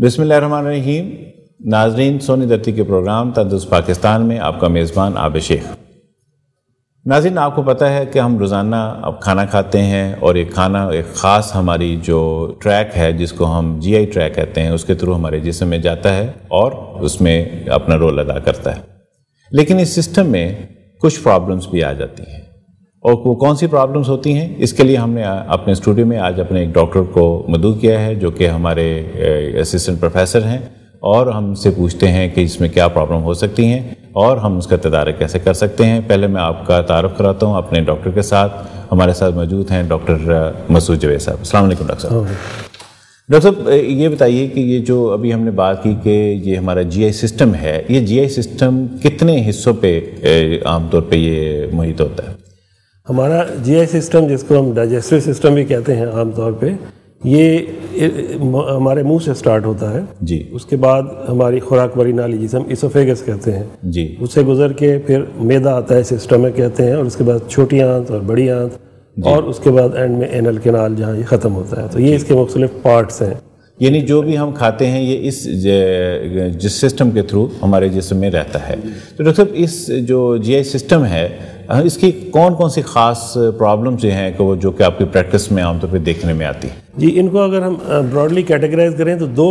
بسم اللہ الرحمن الرحیم. ناظرین، سونی دھرتی کے پروگرام تندرست پاکستان میں آپ کا میزبان عابد شیخ. ناظرین، آپ کو پتہ ہے کہ ہم روزانہ اب کھانا کھاتے ہیں اور یہ کھانا ایک خاص ہماری جو ٹریک ہے جس کو ہم جی آئی ٹریک کہتے ہیں اس کے تھرو ہمارے جسم میں جاتا ہے اور اس میں اپنا رول ادا کرتا ہے. لیکن اس سسٹم میں کچھ پرابلمس بھی آ جاتی ہیں. اور وہ کون سی پرابلمس ہوتی ہیں، اس کے لیے ہم نے اپنے اسٹوڈیو میں آج اپنے ایک ڈاکٹر کو مدعو کیا ہے جو کہ ہمارے اسسٹنٹ پروفیسر ہیں، اور ہم سے پوچھتے ہیں کہ اس میں کیا پرابلم ہو سکتی ہیں اور ہم اس کا تدارک کیسے کر سکتے ہیں. پہلے میں آپ کا تعارف کراتا ہوں اپنے ڈاکٹر کے ساتھ. ہمارے ساتھ موجود ہیں ڈاکٹر مسعود جاوید صاحب. السلام علیکم ڈاکٹر صاحب. ڈاکٹر صاحب، یہ بتائیے کہ یہ جو ابھی ہم نے بات کی کہ یہ ہمارا جی آئی سسٹم ہے، یہ جی آئی سسٹم کتنے حصوں پہ عام طور پہ یہ محیط ہوتا ہے؟ ہمارا جی آئی سسٹم، جس کو ہم ڈائجسٹو سسٹم بھی کہتے ہیں عام طور پہ، یہ ہمارے منہ سے سٹارٹ ہوتا ہے. جی. اس کے بعد ہماری خوراک بری نالی جسے ہم اسوفیگس کہتے ہیں. جی. اس سے گزر کے پھر میدا آتا ہے، اسٹمک کہتے ہیں، اور اس کے بعد چھوٹی آنت اور بڑی آنت. جی. اور اس کے بعد اینڈ میں اینل کینال جہاں یہ ختم ہوتا ہے. تو یہ اس کے مختلف پارٹس ہیں. یعنی جو بھی ہم کھاتے ہیں یہ اس جس سسٹم کے تھرو ہمارے جسم میں رہتا ہے. تو ڈاکٹر صاحب، اس جو جی آئی سسٹم ہے اس کی کون کون سی خاص پرابلمس جو ہیں کہ وہ جو کہ آپ کی پریکٹس میں عام طور پہ دیکھنے میں آتی ہیں؟ جی، ان کو اگر ہم براڈلی کیٹیگرائز کریں تو دو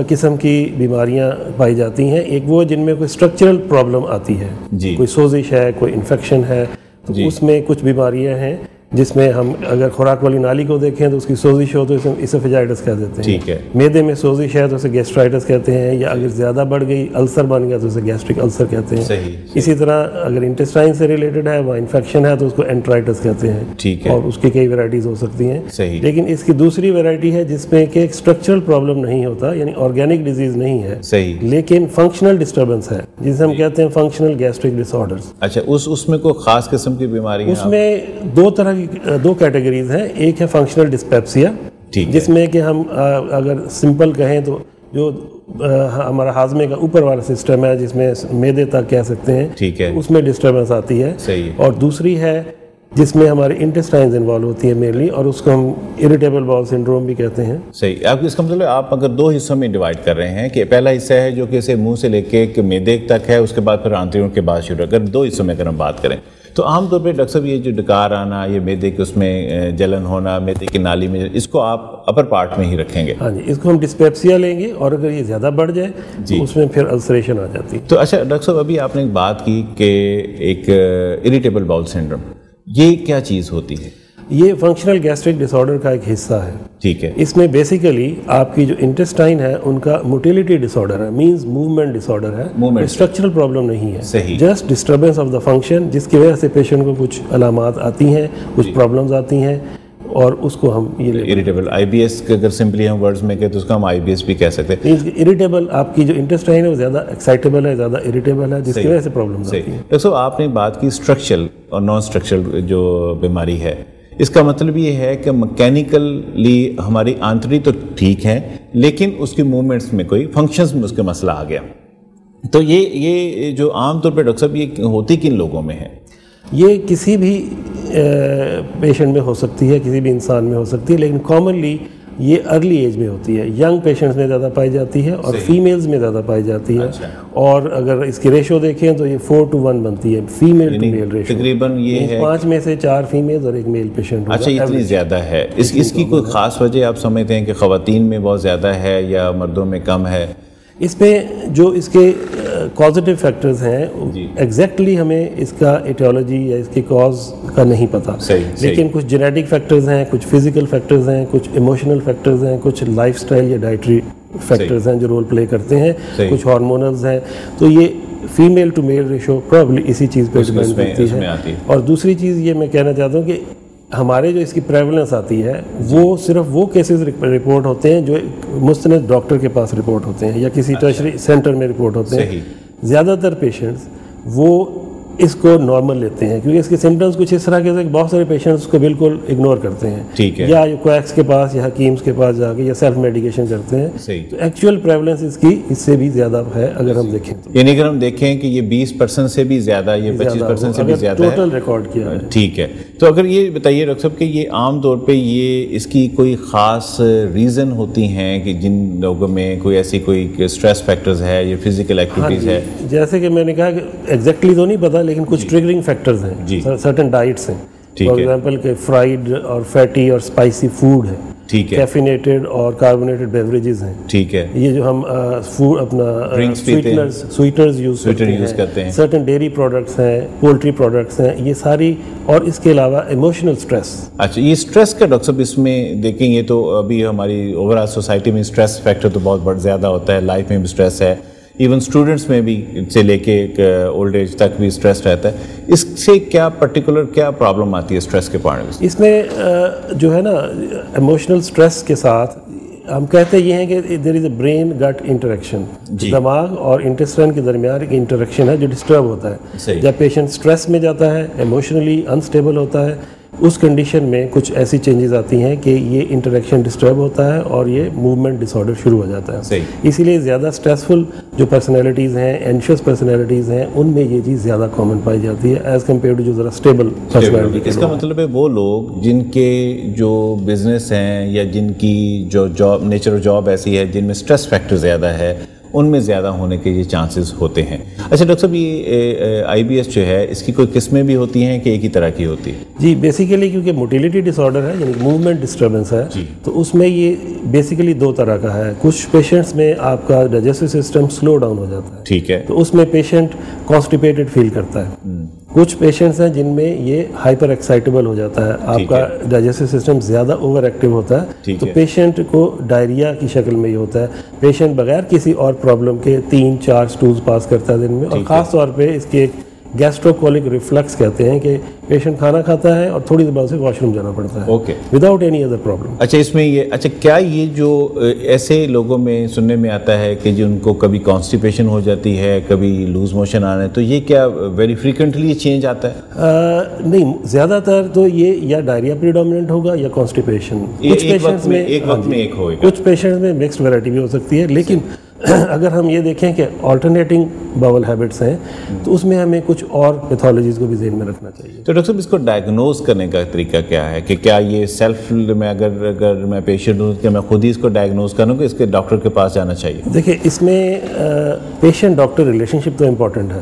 قسم کی بیماریاں پائی جاتی ہیں. ایک وہ جن میں کوئی اسٹرکچرل پرابلم آتی ہے. جی. کوئی سوزش ہے، کوئی انفیکشن ہے. تو اس میں کچھ بیماریاں ہیں جس میں ہم اگر خوراک والی نالی کو دیکھیں تو اس کی سوزش ہو تو اسے اسوفیجائٹس کہہ دیتے ہیں. ٹھیک ہے. میدے میں سوزش ہے تو اسے گیسٹرائٹس کہتے ہیں، یا اگر زیادہ بڑھ گئی السر بن گیا تو اسے گیسٹرک السر کہتے ہیں. صحیح. اسی طرح اگر انٹسٹائن سے ریلیٹڈ ہے، وہ انفیکشن ہے تو اس کو انٹرائٹس کہتے ہیں. ٹھیک ہے. اور اس کی کئی ویرائٹیز ہو سکتی ہیں. صحیح. لیکن اس کی دوسری ویرائٹی ہے جس میں کہ ایک اسٹرکچرل پرابلم نہیں ہوتا، یعنی آرگینک ڈیزیز نہیں ہے. صحیح. لیکن فنکشنل ڈسٹربنس ہے جسے ہم کہتے ہیں فنکشنل گیسٹرک ڈس آرڈرز. اچھا، اس میں کوئی خاص قسم کی بیماری ہے؟ اس میں دو طرح کی دو کیٹیگریز ہیں. ایک ہے فنکشنل ڈسپیپسیا، جس میں کہ ہم اگر سمپل کہیں تو جو ہمارا ہاضمے کا اوپر والا سسٹم ہے جس میں میدے تک کہہ سکتے ہیں. ٹھیک ہے. اس میں ڈسٹربنس آتی ہے. صحیح. اور دوسری ہے جس میں ہمارے انٹسٹائنز انوالو ہوتی ہے مینلی، اور اس کو ہم اریٹیبل باؤل سنڈروم بھی کہتے ہیں. صحیح. آپ اس کا مطلب آپ اگر دو حصوں میں ڈیوائڈ کر رہے ہیں کہ پہلا حصہ ہے جو کہ اسے منہ سے لے کے میدے تک ہے، اس کے بعد پھر آنتڑیوں کے بعد شروع. اگر دو حصوں میں اگر ہم بات کریں تو عام طور پہ ڈاکٹر صاحب یہ جو ڈکار آنا، یہ میدے کے اس میں جلن ہونا، میدے کی نالی میں، اس کو آپ اپر پارٹ میں ہی رکھیں گے؟ ہاں جی، اس کو ہم ڈسپیپسیا لیں گے، اور اگر یہ زیادہ بڑھ جائے تو اس میں پھر السریشن آ جاتی ہے. تو اچھا ڈاکٹر صاحب، ابھی آپ نے ایک بات کی کہ ایک اریٹیبل باؤل سنڈروم، یہ کیا چیز ہوتی ہے؟ یہ فنکشنل گیسٹرک ڈس آرڈر کا ایک حصہ ہے. ٹھیک ہے. اس میں بیسیکلی آپ کی جو انٹسٹائن ہے ان کا موٹیلیٹی ڈس آرڈر ہے، مینز موومنٹ ڈس آرڈر ہے. اسٹرکچرل پرابلم نہیں ہے. صحیح. Just disturbance of the function, جس کی وجہ سے پیشنٹ کو کچھ علامات آتی ہیں، کچھ پرابلمز آتی ہیں، اور اس کو ہم یہ اریٹیبل آئی بی ایس اگر سمپلی ہم ورڈز میں کہیں تو اس کو ہم آئی بی ایس بھی کہہ سکتے ہیں. اریٹیبل آپ کی جو انٹسٹائن ہے وہ زیادہ ایکسائٹیبل ہے، زیادہ اریٹیبل ہے، جس کی وجہ سے پرابلمز آتی ہیں. ڈاکٹر صاحب، آپ نے بات کی اسٹرکچرل اور نان اسٹرکچرل جو بیماری ہے، اس کا مطلب یہ ہے کہ مکینیکلی ہماری آنتڑی تو ٹھیک ہے لیکن اس کی موومنٹس میں کوئی فنکشنز میں اس کا مسئلہ آ گیا. تو یہ جو عام طور پہ ڈاکٹر صاحب یہ ہوتی کن لوگوں میں ہے؟ یہ کسی بھی پیشنٹ میں ہو سکتی ہے، کسی بھی انسان میں ہو سکتی ہے، لیکن کامنلی یہ ارلی ایج میں ہوتی ہے. ینگ پیشنٹس میں زیادہ پائی جاتی ہے اور فیمیلز میں زیادہ پائی جاتی ہے. اور اگر اس کی ریشو دیکھیں تو یہ 4:1 بنتی ہے، فیمیل ٹو میل ریشو. تقریباً یہ ہے 5 میں سے 4 فیمیلز اور 1 میل پیشنٹ. اچھا، اتنی زیادہ ہے. اس کی کوئی خاص وجہ آپ سمجھتے ہیں کہ خواتین میں بہت زیادہ ہے یا مردوں میں کم ہے؟ اس پہ جو اس کے کازیٹیو فیکٹرز ہیں ایگزیکٹلی ہمیں اس کا ایٹیولوجی یا اس کے کاز کا نہیں پتہ. لیکن کچھ جینیٹک فیکٹرز ہیں، کچھ فزیکل فیکٹرز ہیں، کچھ ایموشنل فیکٹرز ہیں، کچھ لائف سٹائل یا ڈائٹری فیکٹرز ہیں جو رول پلے کرتے ہیں، کچھ ہارمونلز ہیں. تو یہ female to male ratio probably اسی چیز پہ ڈیپینڈ کرتی ہے. اور دوسری چیز یہ میں کہنا چاہتا ہوں کہ ہمارے جو اس کی پریولنس آتی ہے وہ صرف وہ کیسز رپورٹ ہوتے ہیں جو مستند ڈاکٹر کے پاس رپورٹ ہوتے ہیں یا کسی ٹرشری سینٹر میں رپورٹ ہوتے ہیں. زیادہ تر پیشنٹس وہ اس کو نارمل لیتے ہیں کیونکہ اس کے سمٹمز کچھ اس طرح کے ہیں کہ بہت سارے پیشنٹس اس کو بالکل اگنور کرتے ہیں, ٹھیک ہے, یا کویکس کے پاس یا حکیمس کے پاس جا کے یا سیلف میڈیکیشن کرتے ہیں. تو ایکچوئل پریولنس اس کی اس سے بھی زیادہ ہے اگر ہم دیکھیں تو, یعنی اگر ہم دیکھیں کہ یہ 20% سے بھی زیادہ, یہ 25% سے بھی زیادہ ہے ٹوٹل ریکارڈ کیا ہے. ٹھیک ہے, تو اگر یہ بتائیے ڈاکٹر صاحب کہ یہ عام طور پہ یہ اس کی کوئی خاص ریزن ہوتی ہیں کہ جن لوگوں میں کوئی ایسی کوئی اسٹریس فیکٹرز ہے یا فزیکل ایکٹیویٹیز ہے؟ جیسے کہ میں نے کہا کہ ایگزیکٹلی تو نہیں پتا, لیکن کچھ ٹریگرنگ فیکٹرز ہیں, سرٹن ڈائٹس ہیں, فار ایگزامپل کہ فرائیڈ اور فیٹی اور اسپائسی فوڈ ہے, ٹھیک ہے, کیفینیٹڈ اور کاربونیٹڈ بیوریجز ہیں, ٹھیک ہے, یہ جو ہم فوڈ اپنا سویٹنرز یوز کرتے ہیں, سرٹن ڈیری پروڈکٹس ہیں, پولٹری پروڈکٹس ہیں, یہ ساری, اور اس کے علاوہ ایموشنل سٹریس. اچھا, یہ سٹریس کا ڈاکٹر صاحب اس میں دیکھیں یہ تو ابھی ہماری اوور آل سوسائٹی میں سٹریس فیکٹر تو بہت زیادہ ہوتا ہے, لائف میں بھی سٹریس ہے, ایون اسٹوڈنٹس میں بھی سے لے کے اولڈ ایج تک بھی اسٹریس رہتا ہے. اس سے کیا پرٹیکولر کیا پرابلم آتی ہے اسٹریس کے پارٹ میں؟ اس میں جو ہے نا ایموشنل اسٹریس کے ساتھ ہم کہتے یہ ہیں کہ دیر از اے برین گٹ انٹریکشن, دماغ اور انٹسٹائن کے درمیان ایک انٹریکشن ہے جو ڈسٹرب ہوتا ہے. جب پیشنٹ اسٹریس میں جاتا ہے, ایموشنلی انسٹیبل ہوتا ہے, اس کنڈیشن میں کچھ ایسی چینجز آتی ہیں کہ یہ انٹریکشن ڈسٹرب ہوتا ہے اور یہ موومنٹ ڈس آرڈر شروع ہو جاتا ہے. اسی لیے زیادہ اسٹریسفل جو پرسنالٹیز ہیں, اینشیس پرسنالٹیز ہیں, ان میں یہ چیز زیادہ کامن پائی جاتی ہے ایز کمپیئر ٹو جو ذرا اسٹیبل پرسنالٹی. اس کا مطلب ہے وہ لوگ جن کے جو بزنس ہیں یا جن کی جو جاب نیچر آف جاب ایسی ہے جن میں اسٹریس فیکٹر زیادہ ہے, ان میں زیادہ ہونے کے یہ چانسز ہوتے ہیں. اچھا ڈاکٹر صاحب, یہ آئی بی ایس جو ہے اس کی کوئی قسمیں بھی ہوتی ہیں کہ ایک ہی طرح کی ہوتی ہے؟ جی, بیسیکلی کیونکہ موٹیلیٹی ڈس آرڈر ہے, یعنی موومنٹ ڈسٹربنس ہے, تو اس میں یہ بیسیکلی دو طرح کا ہے. کچھ پیشنٹس میں آپ کا ڈائجسٹو سسٹم سلو ڈاؤن ہو جاتا ہے, ٹھیک ہے, تو اس میں پیشنٹ کانسٹیپیٹڈ فیل کرتا ہے. کچھ پیشنٹس ہیں جن میں یہ ہائپر ایکسائٹیبل ہو جاتا ہے, آپ کا ڈائجسٹو سسٹم زیادہ اوور ایکٹیو ہوتا ہے, تو پیشنٹ کو ڈائریا کی شکل میں یہ ہوتا ہے. پیشنٹ بغیر کسی اور پرابلم کے 3-4 سٹولز پاس کرتا ہے دن میں, اور خاص طور پہ اس کے ایک گیسٹروکولک ریفلکس کہتے ہیں کہ پیشنٹ کھانا کھاتا ہے اور تھوڑی دیر بعد سے واش روم جانا پڑتا ہے, وداؤٹ اینی ادر پرابلم. اچھا, اس میں یہ کیا یہ جو ایسے لوگوں میں سننے میں آتا ہے کہ جن کو کبھی کانسٹیپیشن ہو جاتی ہے, کبھی لوز موشن آنا ہے, تو یہ کیا ویری فریکوینٹلی یہ چینج آتا ہے؟ نہیں, زیادہ تر تو یہ یا ڈائریا پریڈومیننٹ ہوگا یا کانسٹیپیشن. کچھ پیشنٹس میں ایک وقت میں ایک ہوگا, کچھ پیشنٹس میں مکسڈ ویرائٹی بھی ہو سکتی ہے. لیکن اگر ہم یہ دیکھیں کہ آلٹرنیٹنگ باول ہیبٹس ہیں, تو اس میں ہمیں کچھ اور پیتھولوجیز کو بھی ذہن میں رکھنا چاہیے. تو ڈاکٹر صاحب, اس کو ڈائگنوز کرنے کا طریقہ کیا ہے کہ کیا یہ سیلف میں اگر میں پیشنٹ ہوں کہ میں خود ہی اس کو ڈائگنوز کروں کہ اس کے ڈاکٹر کے پاس جانا چاہیے؟ دیکھیں, اس میں پیشنٹ ڈاکٹر ریلیشن شپ تو امپورٹنٹ ہے,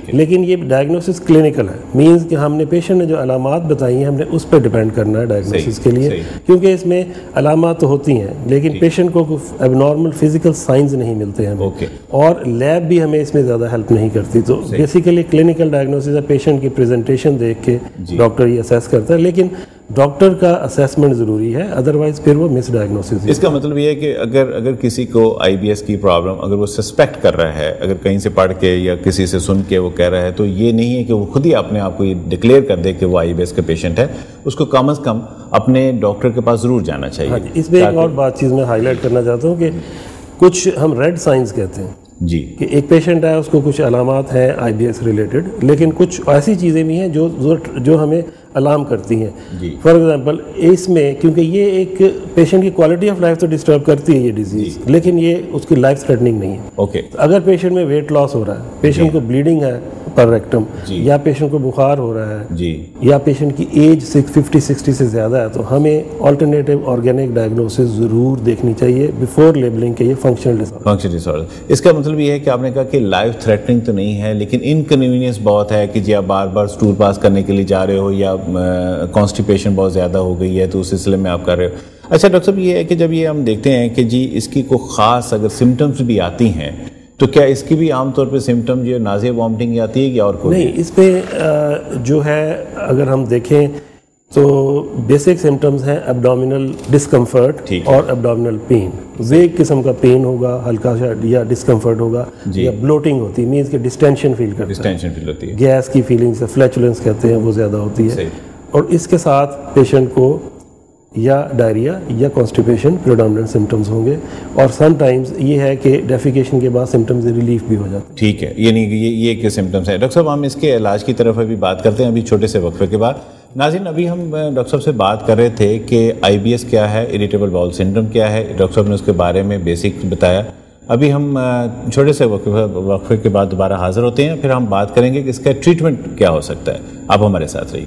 لیکن یہ ڈائگنوسس کلینکل ہے. مینز کہ ہم نے پیشنٹ نے جو علامات بتائی ہیں ہم نے اس پہ ڈیپینڈ کرنا ہے ڈائگنوسس کے لیے, کیونکہ اس میں علامات تو ہوتی ہیں لیکن پیشنٹ کو اب نارمل فزیکل سائنز نہیں ملتے ہیں, اور لیب بھی ہمیں اس میں زیادہ ہیلپ نہیں کرتی. تو بیسیکلی کلینکل ڈائگنوسس ہے, پیشنٹ کی پریزنٹیشن دیکھ کے ڈاکٹر یہ اسیس کرتا ہے, لیکن ڈاکٹر کا اسیسمنٹ ضروری ہے, ادروائز پھر وہ مس ڈائگنوسس. اس کا مطلب یہ ہے کہ اگر کسی کو آئی بی ایس کی پرابلم اگر وہ سسپیکٹ کر رہا ہے, اگر کہیں سے پڑھ کے یا کسی سے سن کے وہ کہہ رہا ہے, تو یہ نہیں ہے کہ وہ خود ہی اپنے آپ کو یہ ڈکلیئر کر دے کہ وہ آئی بی ایس کا پیشنٹ ہے. اس کو کم از کم اپنے ڈاکٹر کے پاس ضرور جانا چاہیے. اس میں ایک اور بات چیز میں ہائی لائٹ کرنا چاہتا ہوں کہ کچھ ہم ریڈ سائنز کہتے ہیں جی, کہ ایک پیشنٹ ہے اس کو کچھ علامات ہیں آئی بی ایس ریلیٹڈ, لیکن کچھ ایسی چیزیں بھی ہیں جو ہمیں الارم کرتی ہیں. فار ایگزامپل اس میں کیونکہ یہ ایک پیشنٹ کی کوالٹی آف لائف تو ڈسٹرب کرتی ہے یہ ڈیزیز, لیکن یہ اس کی لائف تھریٹنگ نہیں ہے. اگر پیشنٹ میں ویٹ لاس ہو رہا ہے, پیشنٹ کو بلیڈنگ ہے پر ریکٹم, یا پیشنٹ کو بخار ہو رہا ہے, یا پیشنٹ کی ایج 50-60 سے زیادہ ہے, تو ہمیں آلٹرنیٹیو آرگینک ڈائگنوسس ضرور دیکھنی چاہیے بیفور لیبلنگ کے یہ فنکشنل ڈس آرڈر. اس کا مطلب یہ ہے کہ آپ نے کہا کہ لائف تھریٹننگ تو نہیں ہے, لیکن انکنوینئنس بہت ہے کہ جی آپ بار بار اسٹول پاس کرنے کے لیے جا رہے ہو, یا کانسٹیپیشن بہت زیادہ ہو گئی ہے تو اس سلسلے میں آپ کر رہے ہو. اچھا ڈاکٹر صاحب, یہ ہے کہ جب یہ ہم دیکھتے ہیں کہ جی اس کی کوئی خاص اگر سمٹمس بھی آتی ہیں, تو کیا اس کی بھی عام طور پہ سمٹم جو نازیہ وامٹنگ آتی ہے یا اور کوئی نہیں؟ اس پہ جو ہے اگر ہم دیکھیں تو بیسک سمٹمز ہیں ایبڈومینل ڈسکمفرٹ اور ایبڈومینل پین. ایک قسم کا پین ہوگا ہلکا سا, یا ڈسکمفرٹ ہوگا, یا بلوٹنگ ہوتی ہے, مینز کہ ڈسٹینشن فیل کرتا ہے, گیس کی فیلنگ سے فلیچولنس کہتے ہیں وہ زیادہ ہوتی ہے, اور اس کے ساتھ پیشنٹ کو یا ڈائریا یا کانسٹیپیشن پریڈومیننٹ سمٹمز ہوں گے، اور سم ٹائمز یہ ہے کہ ڈیفیکیشن کے بعد سمٹمز ریلیف بھی ہو جاتے ہیں. ٹھیک ہے، یعنی یہ کہ سمٹمز ہیں. ڈاکٹر صاحب ہم اس کے علاج کی طرف ابھی بات کرتے ہیں ابھی چھوٹے سے وقفے کے بعد. ناظرین ابھی ہم ڈاکٹر صاحب سے بات کر رہے تھے کہ IBS کیا ہے، اریٹیبل باؤل سنڈروم کیا ہے. ڈاکٹر صاحب نے اس کے بارے میں بیسک بتایا. ابھی ہم چھوٹے سے وقفے کے بعد دوبارہ حاضر ہوتے ہیں، پھر ہم بات کریں گے کہ اس کا ٹریٹمنٹ کیا ہو سکتا ہے. آپ ہمارے ساتھ رہیے.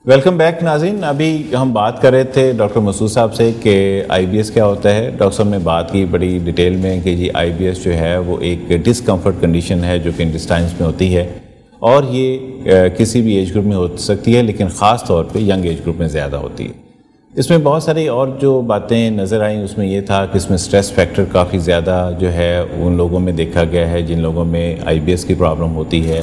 ویلکم بیک ناظرین. ابھی ہم بات کر رہے تھے ڈاکٹر مسعود صاحب سے کہ IBS کیا ہوتا ہے. ڈاکٹر صاحب نے بات کی بڑی ڈیٹیل میں کہ جی IBS جو ہے وہ ایک ڈسکمفرٹ کنڈیشن ہے جو کہ انٹسٹائنس میں ہوتی ہے، اور یہ کسی بھی ایج گروپ میں ہو سکتی ہے، لیکن خاص طور پہ ینگ ایج گروپ میں زیادہ ہوتی ہے. اس میں بہت ساری اور جو باتیں نظر آئیں، اس میں یہ تھا کہ اس میں سٹریس فیکٹر کافی زیادہ جو ہے ان لوگوں میں دیکھا گیا ہے جن لوگوں میں IBS کی پرابلم ہوتی ہے.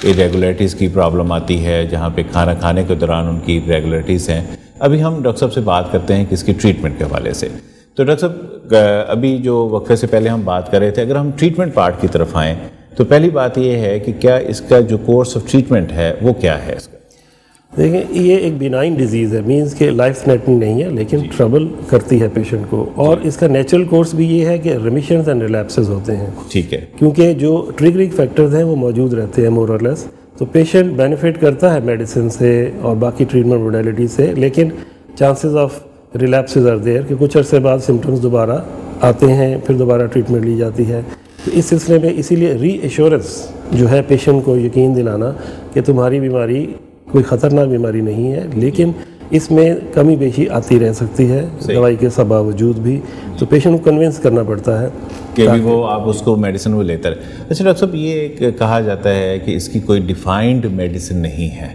ریگولیٹریز کی پرابلم آتی ہے جہاں پہ کھانا کھانے کے دوران ان کی ریگولیٹریز ہیں. ابھی ہم ڈاکٹر صاحب سے بات کرتے ہیں کہ اس کی ٹریٹمنٹ کے حوالے سے. تو ڈاکٹر صاحب ابھی جو وقفے سے پہلے ہم بات کر رہے تھے، اگر ہم ٹریٹمنٹ پارٹ کی طرف آئیں تو پہلی بات یہ ہے کہ کیا اس کا جو کورس آف ٹریٹمنٹ ہے وہ کیا ہے اس کا؟ دیکھیں یہ ایک بینائن ڈیزیز ہے، مینس کہ لائف تھریٹنگ نہیں ہے، لیکن ٹربل کرتی ہے پیشنٹ کو. اور اس کا نیچرل کورس بھی یہ ہے کہ ریمیشنز اینڈ ریلیپسز ہوتے ہیں. ٹھیک ہے، کیونکہ جو ٹریگرنگ فیکٹرز ہیں وہ موجود رہتے ہیں مور اور لیس. تو پیشنٹ بینیفٹ کرتا ہے میڈیسن سے اور باقی ٹریٹمنٹ موڈیلٹی سے، لیکن چانسز آف ریلیپسز آر دیئر کہ کچھ عرصے بعد سمٹمز دوبارہ آتے ہیں، پھر دوبارہ ٹریٹمنٹ لی جاتی ہے. تو اس سلسلے میں اسی لیے ری ایشورنس جو ہے پیشنٹ کو یقین دلانا کہ تمہاری بیماری کوئی خطرناک بیماری نہیں ہے، لیکن اس میں کمی بیشی آتی رہ سکتی ہے دوائی کے باوجود بھی. تو پیشنٹ کو کنونس کرنا پڑتا ہے کہ بھی وہ آپ اس کو میڈیسن وہ لیتا رہے. اچھا ڈاکٹر صاحب یہ کہا جاتا ہے کہ اس کی کوئی ڈیفائنڈ میڈیسن نہیں ہے،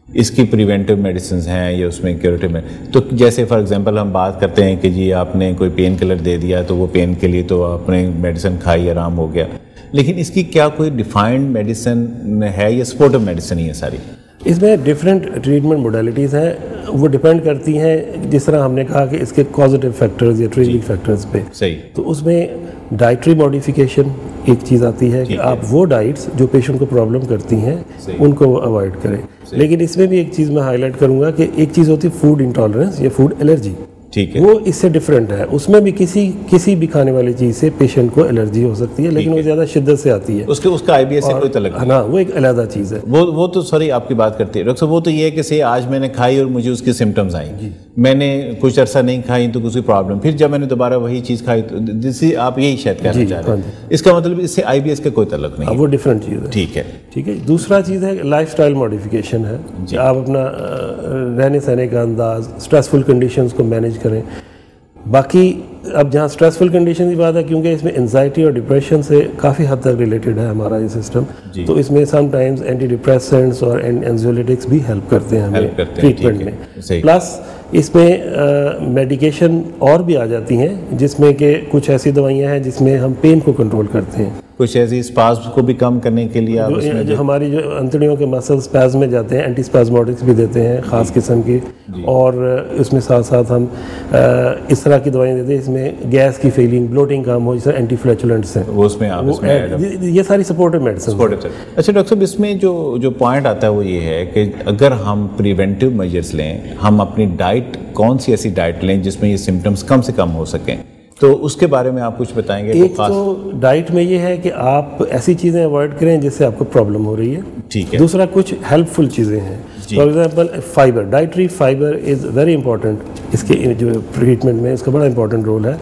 اس کی پریونٹیو میڈیسنز ہیں یا اس میں کیوریٹیو میں. تو جیسے فار ایگزامپل ہم بات کرتے ہیں کہ جی آپ نے کوئی پین کلر دے دیا تو وہ پین کے لیے تو آپ نے میڈیسن کھائی آرام ہو گیا، لیکن اس کی کیا کوئی ڈیفائنڈ میڈیسن ہے یا سپورٹو میڈیسن ہی ہے ساری؟ اس میں ڈفرینٹ ٹریٹمنٹ موڈیلٹیز ہیں، وہ ڈیپینڈ کرتی ہیں جس طرح ہم نے کہا کہ اس کے کازیٹیو فیکٹرز یا ٹریگرنگ فیکٹرز پہ. صحیح. تو اس میں ڈائٹری موڈیفیکیشن ایک چیز آتی ہے کہ آپ وہ ڈائٹس جو پیشنٹ کو پرابلم کرتی ہیں ان کو وہ اوائڈ کریں. لیکن اس میں بھی ایک چیز میں ہائی لائٹ کروں گا کہ ایک چیز ہوتی ہے فوڈ انٹالرنس یا فوڈ الرجی. ٹھیک ہے، وہ اس سے ڈفرینٹ ہے. اس میں بھی کسی بھی کھانے والی چیز سے پیشنٹ کو الرجی ہو سکتی ہے، لیکن وہ زیادہ شدت سے آتی ہے. اس کا IBS سے کوئی تعلق نہیں. ہاں وہ ایک علیحدہ چیز ہے. وہ تو سوری آپ کی بات کرتی ہے ڈاکٹر صاحب، وہ تو یہ ہے کہ آج میں نے کھائی اور مجھے اس کی سمٹمز آئیں، میں نے کچھ عرصہ نہیں کھائی تو کسی پرابلم، پھر جب میں نے دوبارہ وہی چیز کھائی تو جس سے آپ یہی شاید کہنا چاہ رہے ہیں. اس کا مطلب اس سے IBS کا کوئی تعلق نہیں، وہ ڈفرینٹ چیز ہے. ٹھیک ہے. ٹھیک ہے. دوسرا چیز ہے لائف سٹائل موڈیفیکیشن ہے کہ آپ اپنا رہنے سہنے کا انداز، اسٹریسفل کنڈیشنز کو مینیج کریں. باقی اب جہاں اسٹریسفل کنڈیشن کی بات ہے، کیونکہ اس میں انزائٹی اور ڈپریشن سے کافی حد تک ریلیٹڈ ہے ہمارا یہ سسٹم، تو اس میں سم ٹائمز اینٹی ڈپریسنٹس اور اینزیولیٹکس بھی ہیلپ کرتے ہیں ہمیں ٹریٹمنٹ میں. پلس اس میں میڈیکیشن اور بھی آ جاتی ہیں جس میں کہ کچھ ایسی دوائیاں ہیں جس میں ہم پین کو کنٹرول کرتے ہیں، کچھ ایسی اسپازم کو بھی کم کرنے کے لیے جو ہماری جو انتڑیوں کے مسل اسپازم میں جاتے ہیں، اینٹی اسپازموٹکس بھی دیتے ہیں خاص قسم کی. اور اس میں ساتھ ساتھ ہم اس طرح کی دوائیں دیتے ہیں اس میں گیس کی فیلنگ، بلوٹنگ کم ہو، جس طرح اینٹی فلیچولنٹس ہیں، وہ اس میں یہ ساری سپورٹو میڈیسن. اچھا ڈاکٹر صاحب، اس میں جو پوائنٹ آتا ہے وہ یہ ہے کہ اگر ہم پریونٹیو میجرز لیں، ہم اپنی ڈائٹ کون سی ایسی ڈائٹ لیں جس میں یہ سمٹمز کم سے کم ہو سکیں، تو اس کے بارے میں آپ کچھ بتائیں گے؟ ایک تو ڈائٹ میں یہ ہے کہ آپ ایسی چیزیں اوائڈ کریں جس سے آپ کو پرابلم ہو رہی ہے. ٹھیک ہے. دوسرا کچھ ہیلپ فل چیزیں ہیں، for example fibre, dietary fibre is very important. اس کے جو ٹریٹمنٹ میں اس کا بڑا امپورٹنٹ رول ہے.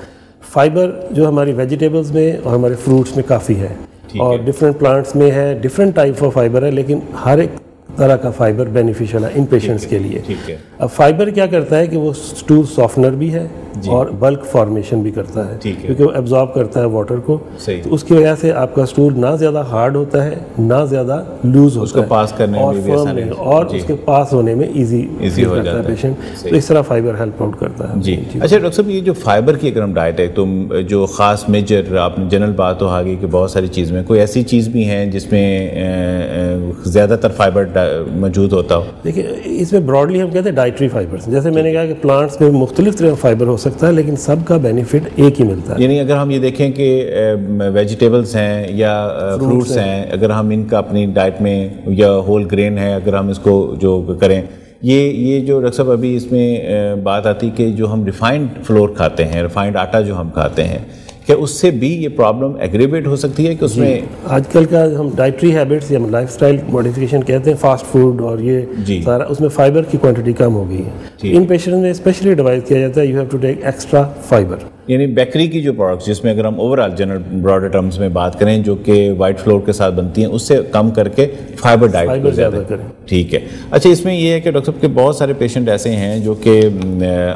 فائبر جو ہماری ویجیٹیبلز میں اور ہمارے فروٹس میں کافی ہے، اور ڈفرینٹ پلانٹس میں ہے، ڈفرینٹ ٹائپ آف فائبر ہے، لیکن ہر ایک طرح کا فائبر بینیفیشل ہے ان پیشنٹس کے لیے. ٹھیک ہے. اب فائبر کیا کرتا ہے کہ وہ اسٹول سافنر بھی ہے، اور بلک فارمیشن بھی کرتا ہے کیونکہ وہ ایبزارب کرتا ہے واٹر کو, تو اس کی وجہ سے آپ کا اسٹول نہ زیادہ ہارڈ ہوتا ہے نہ زیادہ لوز ہوتا ہے, پاس کرنے اور فرم اور اس کے پاس ہونے میں ایزی ہو جاتا ہے پیشنٹ, تو اس طرح فائبر ہیلپ آؤٹ کرتا ہے. جی اچھا ڈاکٹر صاحب, یہ جو فائبر کی اگر ہم ڈائٹ ہے تو جو خاص میجر آپ نے جنرل بات تو آگے کہ بہت ساری چیز میں کوئی ایسی چیز بھی ہیں جس میں زیادہ تر فائبر موجود ہوتا ہو؟ دیکھیں اس میں براڈلی ہم کہتے ہیں ڈائٹری فائبرز, جیسے میں نے کہا کہ پلانٹس میں مختلف طرح فائبر ہو سکتا ہے لیکن سب کا بینیفٹ ایک ہی ملتا ہے. یعنی اگر ہم یہ دیکھیں کہ ویجیٹیبلس ہیں یا فروٹس ہیں, اگر ہم ان کا اپنی ڈائٹ میں, یا ہول گرین ہے اگر ہم اس کو جو کریں, یہ جو ڈاکٹر صاحب ابھی اس میں بات آتی کہ جو ہم ریفائنڈ فلور کھاتے ہیں, ریفائنڈ آٹا جو ہم کھاتے ہیں, کیا اس سے بھی یہ پرابلم ایگریویٹ ہو سکتی ہے کہ اس میں آج کل کا ہم ڈائٹری ہیبٹس یا لائف سٹائل موڈیفیکیشن کہتے ہیں, فاسٹ فوڈ اور یہ سارا, اس میں فائبر کی کوانٹٹی کم ہو گئی ہے. ان پیشنٹ میں اسپیشلی ایڈوائز کیا جاتا ہے you have to take extra fibre. یعنی بیکری کی جو پروڈکٹس جس میں اگر ہم overall general broader terms میں بات کریں جو کہ وائٹ فلور کے ساتھ بنتی ہیں, اس سے کم کر کے فائبر ڈائٹ کو زیادہ کریں. ٹھیک ہے. اچھا اس میں یہ ہے کہ ڈاکٹر صاحب کے بہت سارے پیشنٹ ایسے ہیں جو کہ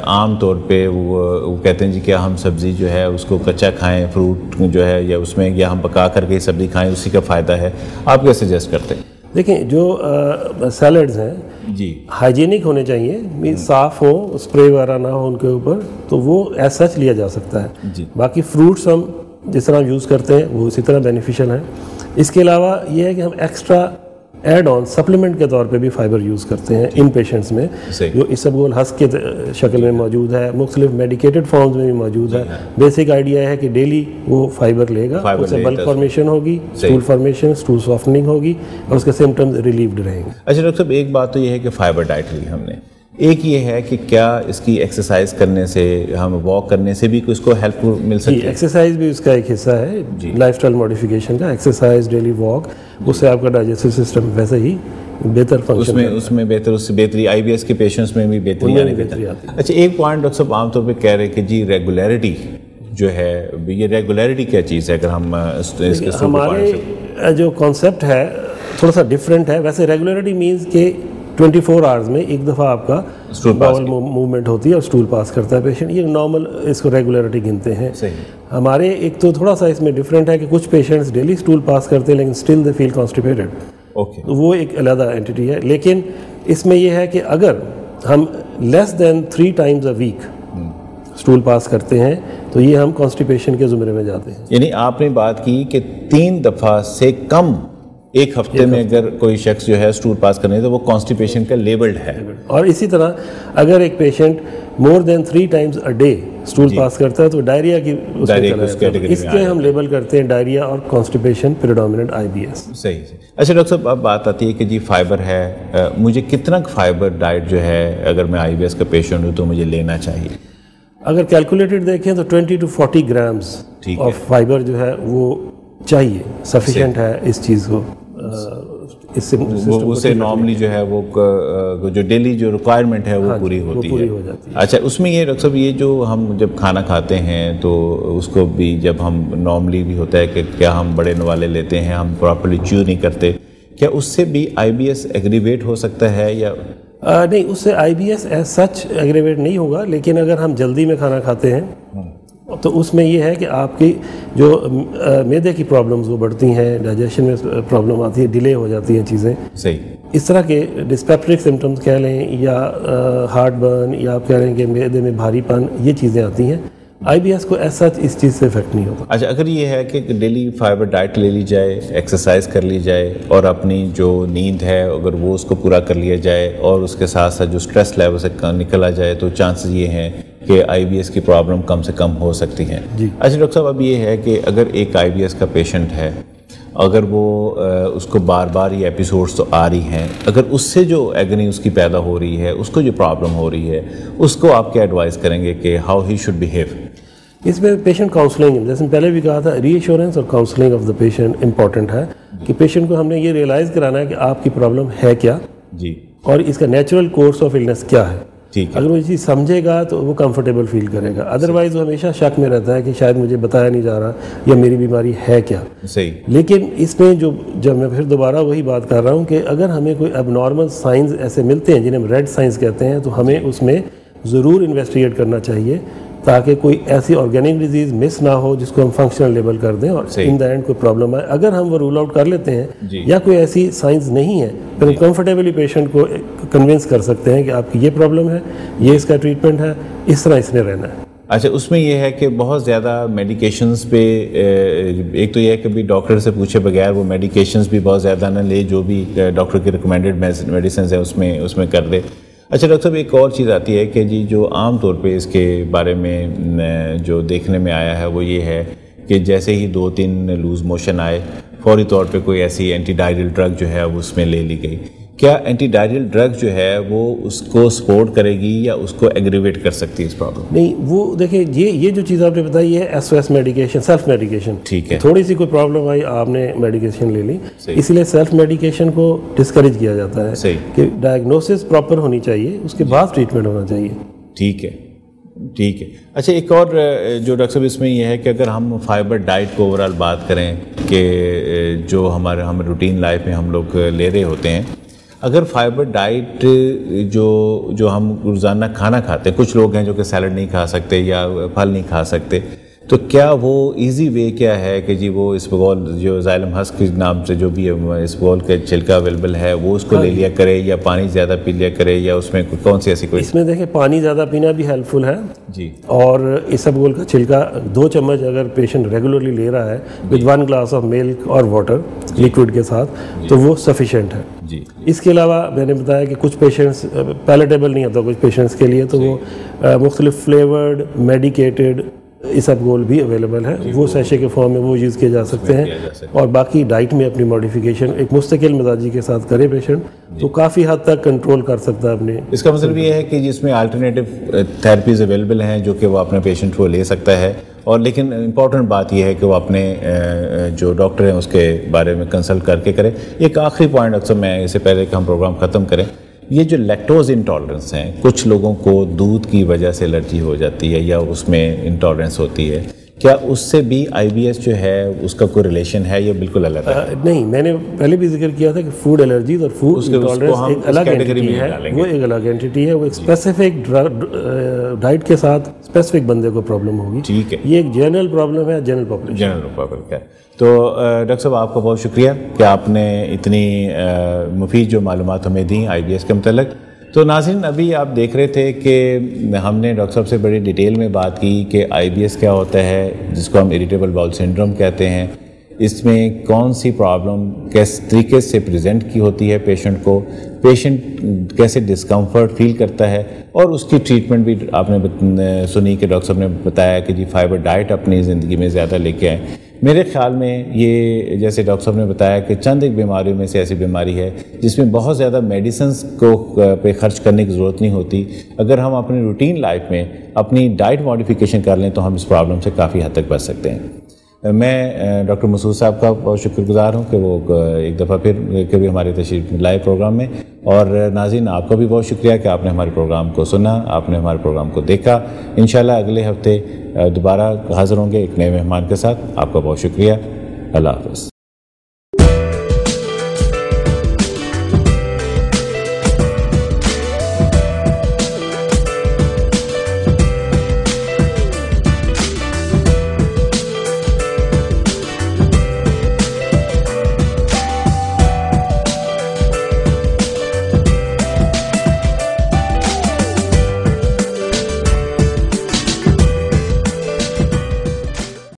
عام طور پہ وہ کہتے ہیں جی کہ ہم سبزی جو ہے اس کو کچا کھائیں, فروٹ جو ہے یا اس میں, یا ہم پکا کر کے سبزی کھائیں, اسی کا فائدہ ہے. آپ کیا سجیسٹ کرتے ہیں؟ دیکھیں جو سیلڈز ہیں جی ہائیجینک ہونے چاہیے, صاف ہو, اسپرے وغیرہ نہ ہو ان کے اوپر, تو وہ ایز سچ لیا جا سکتا ہے. جی باقی فروٹس ہم جس طرح یوز کرتے ہیں وہ اسی طرح بینیفیشل ہیں. اس کے علاوہ یہ ہے کہ ہم ایکسٹرا ایڈ آن سپلیمنٹ کے طور پہ بھی فائبر یوز کرتے ہیں ان پیشنٹس میں, جو اسبگول ہسک کے شکل میں موجود ہے, مختلف میڈیکیٹڈ فارمز میں بھی موجود ہے. بیسک آئیڈیا ہے کہ ڈیلی وہ فائبر لے گا, اس سے بلک فارمیشن ہوگی, اسٹول فارمیشن, اسٹول سافٹننگ ہوگی, اور اس کے سمٹمز ریلیوڈ رہیں گے. اچھا ڈاکٹر صاحب ایک بات تو یہ ہے کہ فائبر ڈائٹ لی ہم نے, ایک یہ ہے کہ کیا اس کی ایکسرسائز کرنے سے, ہم واک کرنے سے بھی اس کو ہیلپ مل سکتی ہے؟ ایکسرسائز بھی اس کا ایک حصہ ہے لائف سٹائل موڈیفیکیشن کا. ایکسرسائز, ڈیلی واک, اس سے آپ کا ڈائجسٹو سسٹم ویسے ہی بہتر فنکشن اس میں بہتر, اس سے بہتری آئی بی ایس کے پیشنٹس میں بھی بہتری آنے آتی ہے. اچھا ایک پوائنٹ ڈاکٹر صاحب عام طور پہ کہہ رہے کہ جی ریگولیرٹی جو ہے, یہ ریگولیرٹی کیا چیز ہے؟ اگر ہم ہمارے جو کانسیپٹ ہے تھوڑا سا ڈفرینٹ ہے. ویسے ریگولیرٹی مینز کہ 24 آورز میں ایک دفعہ آپ کا باول موومنٹ ہوتی ہے اور اسٹول پاس کرتا ہے پیشنٹ, یہ نارمل اس کو ریگولیرٹی گنتے ہیں. ہمارے ایک تو تھوڑا سا اس میں ڈفرینٹ ہے کہ کچھ پیشنٹس ڈیلی اسٹول پاس کرتے ہیں لیکن اسٹل دے فیل کانسٹیپیٹڈ, وہ ایک علیحدہ اینٹی ہے. لیکن اس میں یہ ہے کہ اگر ہم لیس دین 3 times a week اسٹول پاس کرتے ہیں تو یہ ہم کانسٹیپیشن کے زمرے میں جاتے ہیں. یعنی آپ نے بات کی کہ 3 دفعہ سے کم ایک ہفتے میں اگر کوئی شخص جو ہے اسٹول پاس کرنے تو وہ کانسٹیپیشن کا لیبلڈ ہے. اور اسی طرح اگر ایک patient more than 3 times a day stool pass کرتا ہے تو ڈائریا کی اس کے ہم لیبل کرتے ہیں ڈائریا اور کانسٹیپیشن پریڈومیننٹ آئی بی ایس. صحیح. اچھا ڈاکٹر صاحب اب بات آتی ہے کہ جی فائبر ہے, مجھے کتنا فائبر ڈائٹ جو ہے اگر میں آئی بی ایس کا پیشنٹ ہوں تو مجھے لینا چاہیے؟ اگر کیلکولیٹڈ دیکھیں تو 20 to 40 grams آف فائبر جو ہے وہ چاہیے, سفیشینٹ ہے اس چیز کو. اس سے نارملی جو ہے وہ جو ڈیلی جو ریکوائرمنٹ ہے وہ پوری ہوتی ہے. اچھا اس میں یہ ڈاکٹر صاحب یہ جو ہم جب کھانا کھاتے ہیں تو اس کو بھی جب ہم نارملی بھی ہوتا ہے کہ کیا ہم بڑے نوالے لیتے ہیں, ہم پراپرلی چیو نہیں کرتے, کیا اس سے بھی آئی بی ایس ایگریویٹ ہو سکتا ہے یا نہیں؟ اس سے I B S as such aggravate نہیں ہوگا, لیکن اگر ہم جلدی میں کھانا کھاتے ہیں تو اس میں یہ ہے کہ آپ کی جو معدے کی پرابلمز وہ بڑھتی ہیں, ڈائجیشن میں پرابلم آتی ہے, ڈیلے ہو جاتی ہیں چیزیں. صحیح. اس طرح کے ڈسپیپٹرک سمٹمز کہہ لیں یا ہارٹ برن یا آپ کہہ رہے ہیں کہ معدے میں بھاری پن, یہ چیزیں آتی ہیں. آئی بی ایس کو ایسا اس چیز سے افیکٹ نہیں ہوتا. اچھا اگر یہ ہے کہ ڈیلی فائبر ڈائٹ لے لی جائے, ایکسرسائز کر لی جائے اور اپنی جو نیند ہے اگر وہ اس کو پورا کر لیا جائے اور اس کے ساتھ ساتھ جو اسٹریس لیول سے نکلا جائے تو چانسز یہ ہیں کہ آئی بی ایس کی پرابلم کم سے کم ہو سکتی ہیں. اچھا ڈاکٹر صاحب اب یہ ہے کہ اگر ایک آئی بی ایس کا پیشنٹ ہے, اگر وہ اس کو بار بار یہ ایپیسوڈس تو آ رہی ہیں, اگر اس سے جو ایگنی اس کی پیدا ہو رہی ہے, اس کو جو پرابلم ہو رہی ہے, اس کو آپ کیا ایڈوائز کریں گے کہ ہاؤ ہی شوڈ بہیو؟ اس میں پیشنٹ کاؤنسلنگ, جیسے پہلے بھی کہا تھا, ری ایشورنس اور counselling of the patient important ہے کہ پیشنٹ کو ہم نے یہ ریئلائز کرانا ہے کہ آپ کی پرابلم ہے کیا جی, اور اس کا نیچرل کورس آف النس کیا ہے. اگر وہ یہ چیز سمجھے گا تو وہ کمفرٹیبل فیل کرے گا, ادروائز وہ ہمیشہ شک میں رہتا ہے کہ شاید مجھے بتایا نہیں جا رہا یا میری بیماری ہے کیا. صحیح. لیکن اس میں جب میں پھر دوبارہ وہی بات کر رہا ہوں کہ اگر ہمیں کوئی اب نارمل سائنس ایسے ملتے ہیں جنہیں ہم ریڈ سائنس کہتے ہیں, تو ہمیں اس میں ضرور انویسٹیگیٹ کرنا چاہیے تاکہ کوئی ایسی آرگینک ڈیزیز مس نہ ہو جس کو ہم فنکشنل لیبل کر دیں اور ان دا اینڈ کوئی پرابلم آئے. اگر ہم وہ رول آؤٹ کر لیتے ہیں یا کوئی ایسی سائنس نہیں ہے پھر ہم کمفرٹیبلی پیشنٹ کو کنونس کر سکتے ہیں کہ آپ کی یہ پرابلم ہے, یہ اس کا ٹریٹمنٹ ہے, اس طرح اس نے رہنا ہے. اچھا, اس میں یہ ہے کہ بہت زیادہ میڈیکیشنز پہ ایک تو یہ ہے کہ بھی ڈاکٹر سے پوچھے بغیر وہ میڈیکیشنز بھی بہت زیادہ نہ لے, جو بھی ڈاکٹر کی ریکمینڈڈ میڈیسنز ہیں اس میں کر دے. اچھا ڈاکٹر صاحب, ایک اور چیز آتی ہے کہ جی جو عام طور پہ اس کے بارے میں جو دیکھنے میں آیا ہے وہ یہ ہے کہ جیسے ہی 2-3 لوز موشن آئے فوری طور پہ کوئی ایسی اینٹی ڈائریل ڈرگ جو ہے وہ اس میں لے لی گئی. کیا اینٹی ڈائریل ڈرگ جو ہے وہ اس کو سپورٹ کرے گی یا اس کو ایگریویٹ کر سکتی ہے اس پرابلم؟ نہیں, وہ دیکھیں یہ جو چیز آپ نے بتائی ہے S O S medication, self medication. ٹھیک ہے, تھوڑی سی کوئی پرابلم آئی آپ نے میڈیکیشن لے لی, اسی لیے سیلف میڈیکیشن کو ڈسکریج کیا جاتا ہے کہ ڈائگنوسس پراپر ہونی چاہیے, اس کے بعد ٹریٹمنٹ ہونا چاہیے. ٹھیک ہے, ٹھیک ہے. اچھا, ایک اور جو ڈاکٹر صاحب اس میں یہ ہے کہ اگر ہم فائبر ڈائٹ کو اوور آل بات کریں کہ جو ہم روٹین لائف میں ہم لوگ لے رہے ہوتے ہیں, اگر فائبر ڈائٹ جو ہم روزانہ کھانا کھاتے ہیں, کچھ لوگ ہیں جو کہ سیلڈ نہیں کھا سکتے یا پھل نہیں کھا سکتے, تو کیا وہ ایزی وے کیا ہے کہ جی وہ اسبغول جو زائلم ہسک کے نام سے جو بھی اسبغول کا چھلکا اویلیبل ہے وہ اس کو لے لیا کرے, یا پانی زیادہ پی لیا کرے, یا اس میں کون سی ایسی کوئی؟ اس میں دیکھیں پانی زیادہ پینا بھی ہیلپ فل ہے جی, اور اسبغول کا چھلکا 2 چمچ اگر پیشنٹ ریگولرلی لے رہا ہے ود 1 گلاس آف ملک اور واٹر لیکوڈ کے ساتھ تو وہ سفیشینٹ ہے. جی, اس کے علاوہ میں نے بتایا کہ کچھ پیشنٹس پیلیٹیبل نہیں ہوتا کچھ پیشنٹس کے لیے, تو وہ مختلف فلیورڈ میڈیکیٹڈ اسبغول بھی اویلیبل ہے, وہ سیشے کے فارم میں وہ یوز کیے جا سکتے ہیں. اور باقی ڈائٹ میں اپنی ماڈیفیکیشن ایک مستقل مزاجی کے ساتھ کرے پیشنٹ تو کافی حد تک کنٹرول کر سکتا ہے اپنے. اس کا مطلب یہ ہے کہ جس میں الٹرنیٹیو تھراپیز اویلیبل ہیں جو کہ وہ اپنے پیشنٹ کو لے سکتا ہے, اور لیکن امپورٹنٹ بات یہ ہے کہ وہ اپنے جو ڈاکٹر ہیں اس کے بارے میں کنسلٹ کر کے کرے. ایک آخری پوائنٹ اکثر میں اس سے پہلے کہ ہم پروگرام ختم کریں, یہ جو لیکٹوز انٹالرنس ہیں, کچھ لوگوں کو دودھ کی وجہ سے الرجی ہو جاتی ہے یا اس میں انٹالرنس ہوتی ہے, کیا اس سے بھی آئی بی ایس جو ہے اس کا کوئی ریلیشن ہے یا بالکل الگ ہے؟ نہیں, میں نے پہلے بھی ذکر کیا تھا کہ فوڈ الرجیز اور فوڈ انٹالرنس ایک الگ اینٹی ہے, وہ ایک الگ اینٹی ہے, وہ ایک اسپیسیفک ڈائٹ کے ساتھ اسپیسیفک بندے کو پرابلم ہوگی. ٹھیک ہے, یہ ایک جنرل پرابلم ہے, جنرل پاپولیشن کا. تو ڈاکٹر صاحب آپ کا بہت شکریہ کہ آپ نے اتنی مفید جو معلومات ہمیں دیں آئی بی ایس کے متعلق. تو ناظرین, ابھی آپ دیکھ رہے تھے کہ ہم نے ڈاکٹر صاحب سے بڑی ڈیٹیل میں بات کی کہ آئی بی ایس کیا ہوتا ہے, جس کو ہم اریٹیبل باؤل سنڈروم کہتے ہیں, اس میں کون سی پرابلم کس طریقے سے پریزنٹ کی ہوتی ہے پیشنٹ کو, پیشنٹ کیسے ڈسکمفرٹ فیل کرتا ہے, اور اس کی ٹریٹمنٹ بھی آپ نے سنی کہ ڈاکٹر صاحب نے بتایا کہ جی فائبر ڈائٹ اپنی زندگی میں زیادہ لے کے آئیں. میرے خیال میں یہ جیسے ڈاکٹر صاحب نے بتایا کہ چند ایک بیماریوں میں سے ایسی بیماری ہے جس میں بہت زیادہ میڈیسنز کو پہ خرچ کرنے کی ضرورت نہیں ہوتی. اگر ہم اپنی روٹین لائف میں اپنی ڈائٹ ماڈیفیکیشن کر لیں تو ہم اس پرابلم سے کافی حد تک بچ سکتے ہیں. میں ڈاکٹر مسعود صاحب کا بہت شکر گزار ہوں کہ وہ ایک دفعہ پھر کبھی ہماری تشریف لائے پروگرام میں, اور ناظرین آپ کا بھی بہت شکریہ کہ آپ نے ہمارے پروگرام کو سنا, آپ نے ہمارے پروگرام کو دیکھا. انشاءاللہ اگلے ہفتے دوبارہ حاضر ہوں گے ایک نئے مہمان کے ساتھ. آپ کا بہت شکریہ. اللہ حافظ.